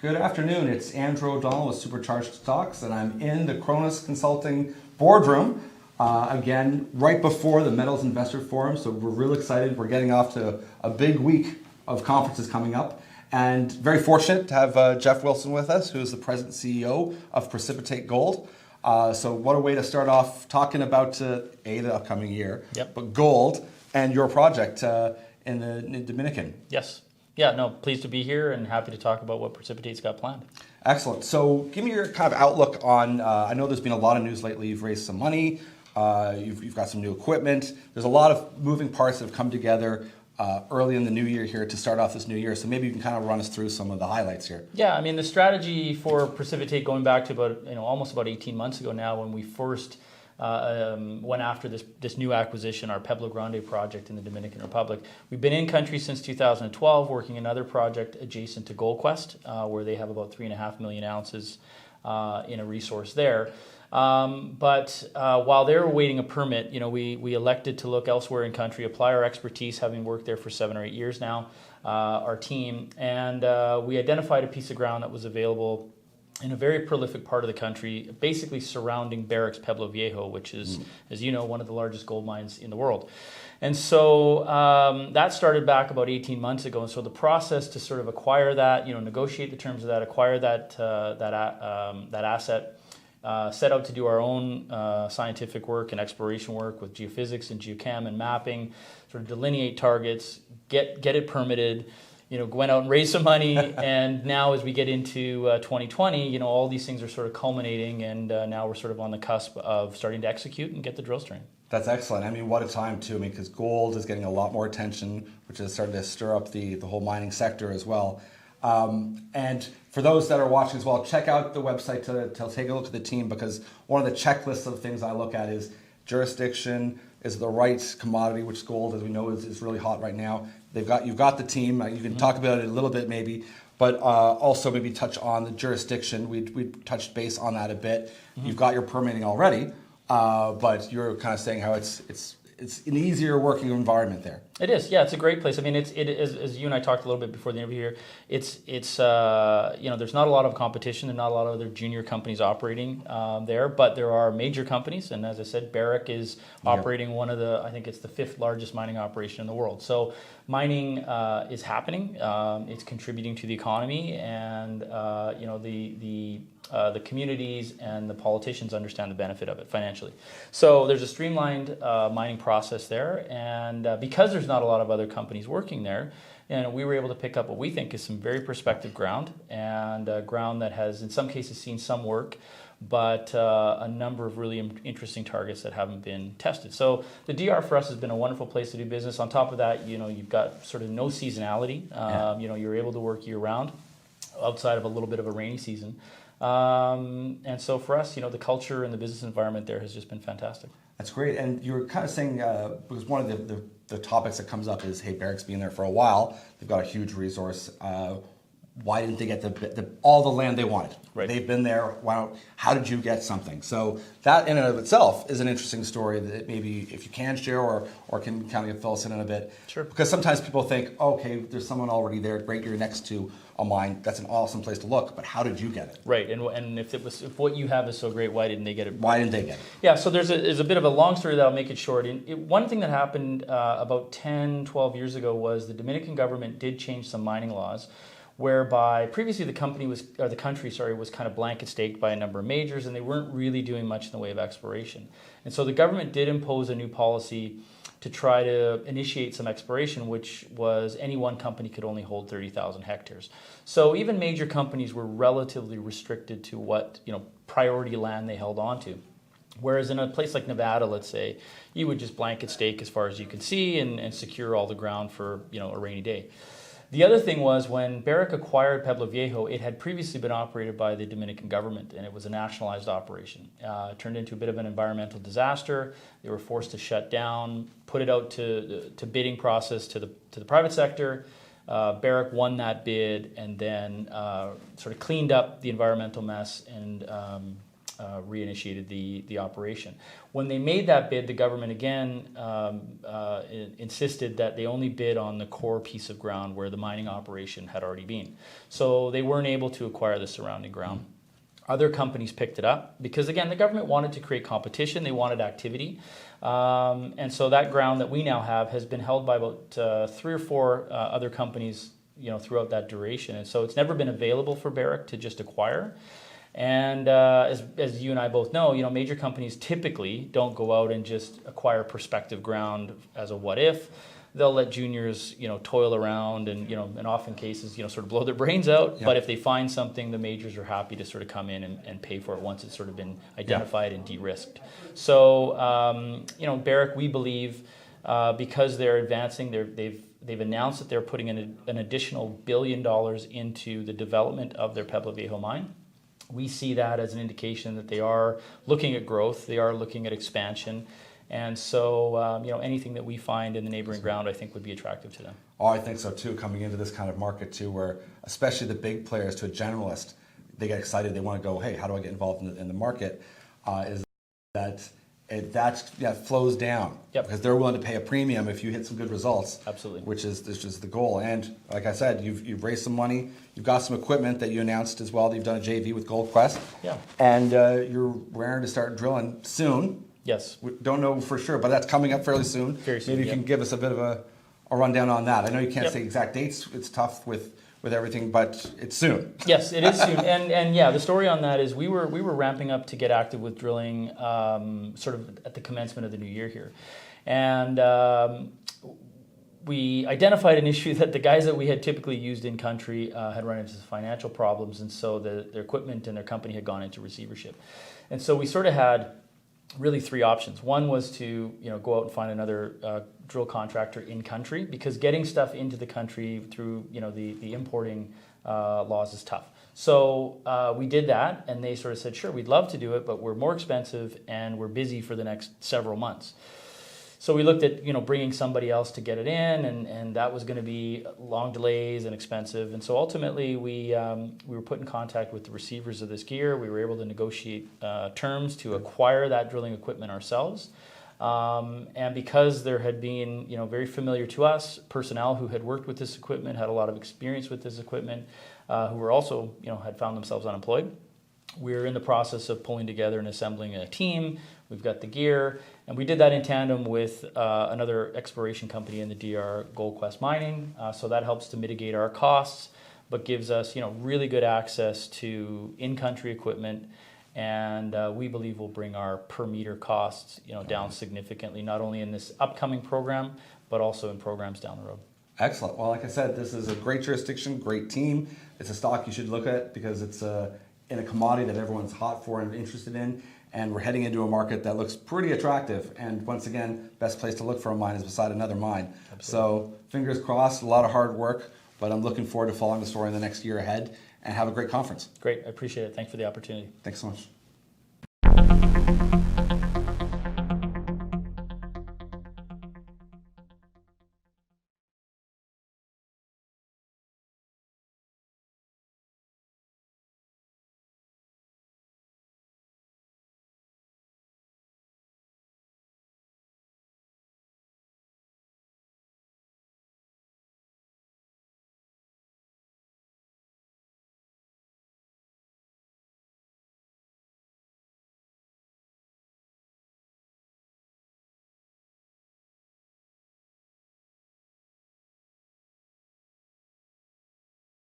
Good afternoon. It's Andrew O'Donnell with Supercharged Stocks, and I'm in the Cronus Consulting boardroom again right before the Metals Investor Forum. So we're real excited. We're getting off to a big week of conferences coming up, and very fortunate to have Jeff Wilson with us, who is the President and CEO of Precipitate Gold. So what a way to start off talking about the upcoming year, but gold and your project in the Dominican. Yes. Yeah, no, pleased to be here and happy to talk about what Precipitate's got planned. Excellent. So give me your kind of outlook on, I know there's been a lot of news lately. You've raised some money, you've got some new equipment. There's a lot of moving parts that have come together early in the new year here to start off this new year. So maybe you can kind of run us through some of the highlights here. Yeah, I mean, the strategy for Precipitate going back to almost about 18 months ago now, when we first went after this new acquisition, our Pueblo Grande project in the Dominican Republic. We've been in country since 2012, working another project adjacent to Gold Quest, where they have about 3.5 million ounces in a resource there. But while they were waiting a permit, we elected to look elsewhere in country, apply our expertise, having worked there for 7 or 8 years now, our team, and we identified a piece of ground that was available in a very prolific part of the country, basically surrounding Barrick's Pueblo Viejo, which is, as you know, one of the largest gold mines in the world. And so that started back about 18 months ago. And so the process to sort of acquire that, negotiate the terms of that, acquire that asset, set out to do our own scientific work and exploration work with geophysics and geochem and mapping, sort of delineate targets, get it permitted, went out and raised some money, and now as we get into 2020, all these things are sort of culminating, and now we're sort of on the cusp of starting to execute and get the drill string. That's excellent. I mean, what a time too. I mean, because gold is getting a lot more attention, which is starting to stir up the whole mining sector as well. And for those that are watching as well, check out the website to take a look at the team, because one of the checklists of things I look at is jurisdiction, is the right commodity, which gold, as we know, is really hot right now. You've got the team. You can talk about it a little bit maybe, but also maybe touch on the jurisdiction. We touched base on that a bit. You've got your permitting already, but you're kind of saying how it's an easier working environment there. It is, yeah. It's a great place. I mean, it is, as you and I talked a little bit before the interview here. It's there's not a lot of competition. There's not a lot of other junior companies operating there, but there are major companies. And as I said, Barrick is operating one of the, I think it's the 5th largest mining operation in the world. So mining is happening. It's contributing to the economy, and the communities and the politicians understand the benefit of it financially. So there's a streamlined mining process there, and because there's not a lot of other companies working there, we were able to pick up what we think is some very prospective ground, and ground that has in some cases seen some work, but a number of really interesting targets that haven't been tested. So the DR for us has been a wonderful place to do business. On top of that, you've got sort of no seasonality. You're able to work year round outside of a little bit of a rainy season. And so for us, the culture and the business environment there has just been fantastic. That's great. And you were kind of saying, because one of the topics that comes up is, hey, Barrick's been there for a while. They've got a huge resource. Why didn't they get all the land they wanted? Right. They've been there. How did you get something? So that in and of itself is an interesting story that maybe if you can share or can kind of fill us in a bit. Sure. Because sometimes people think, okay, there's someone already there. Great, you're next to a mine. That's an awesome place to look. But how did you get it? Right. And if what you have is so great, why didn't they get it? Why didn't they get it? Yeah. So there's a bit of a long story that I'll make it short. One thing that happened about 10, 12 years ago was the Dominican government did change some mining laws, whereby previously the country was kind of blanket staked by a number of majors, and they weren't really doing much in the way of exploration. And so the government did impose a new policy to try to initiate some exploration, which was any one company could only hold 30,000 hectares. So even major companies were relatively restricted to what priority land they held onto. Whereas in a place like Nevada, let's say, you would just blanket stake as far as you could see and secure all the ground for a rainy day. The other thing was when Barrick acquired Pueblo Viejo, it had previously been operated by the Dominican government, and it was a nationalized operation. It turned into a bit of an environmental disaster. They were forced to shut down, put it out to bidding process to the private sector. Barrick won that bid, and then sort of cleaned up the environmental mess and reinitiated the operation. When they made that bid, the government again insisted that they only bid on the core piece of ground where the mining operation had already been. So they weren't able to acquire the surrounding ground. Other companies picked it up because, again, the government wanted to create competition. They wanted activity. And so that ground that we now have has been held by about 3 or 4 other companies, throughout that duration. And so it's never been available for Barrick to just acquire. And as you and I both know, major companies typically don't go out and just acquire prospective ground as a what if. They'll let juniors, toil around and, in often cases, sort of blow their brains out. Yeah. But if they find something, the majors are happy to sort of come in and pay for it once it's sort of been identified and de-risked. So, Barrick, we believe, because they're advancing, they've announced that they're putting in an additional $1 billion into the development of their Pueblo Viejo mine. We see that as an indication that they are looking at growth, they are looking at expansion. And so, anything that we find in the neighboring ground, I think, would be attractive to them. Oh, I think so too, coming into this kind of market too, where especially the big players to a generalist, they get excited, they want to go, hey, how do I get involved in the market? Is that flows down. Yep. Because they're willing to pay a premium if you hit some good results. Absolutely. Which is the goal. And like I said, you've raised some money, you've got some equipment that you announced as well, that you've done a JV with Gold Quest. Yeah. And you're raring to start drilling soon. Yes. We don't know for sure, but that's coming up fairly soon. Very soon. Maybe you can give us a bit of a rundown on that. I know you can't Yep. say exact dates, it's tough with everything, but it's soon. Yes, it is soon. And yeah, the story on that is we were ramping up to get active with drilling sort of at the commencement of the new year here. And we identified an issue that the guys that we had typically used in country had run into financial problems, and so their equipment and their company had gone into receivership. And so we sort of had really 3 options. One was to go out and find another drill contractor in country, because getting stuff into the country through the importing laws is tough. So we did that, and they sort of said, sure, we'd love to do it, but we're more expensive and we're busy for the next several months. So we looked at bringing somebody else to get it in, and that was going to be long delays and expensive. And so ultimately we were put in contact with the receivers of this gear. We were able to negotiate terms to acquire that drilling equipment ourselves. And because there had been very familiar to us personnel who had worked with this equipment, had a lot of experience with this equipment, who were also had found themselves unemployed. We're in the process of pulling together and assembling a team. We've got the gear, and we did that in tandem with another exploration company in the DR, Gold Quest Mining. So that helps to mitigate our costs, but gives us really good access to in-country equipment, and we believe will bring our per meter costs down significantly, not only in this upcoming program, but also in programs down the road. Excellent. Well, like I said, this is a great jurisdiction, great team. It's a stock you should look at because it's in a commodity that everyone's hot for and interested in. And we're heading into a market that looks pretty attractive. And once again, best place to look for a mine is beside another mine. Absolutely. So fingers crossed, a lot of hard work, but I'm looking forward to following the story in the next year ahead, and have a great conference. Great. I appreciate it. Thanks for the opportunity. Thanks so much.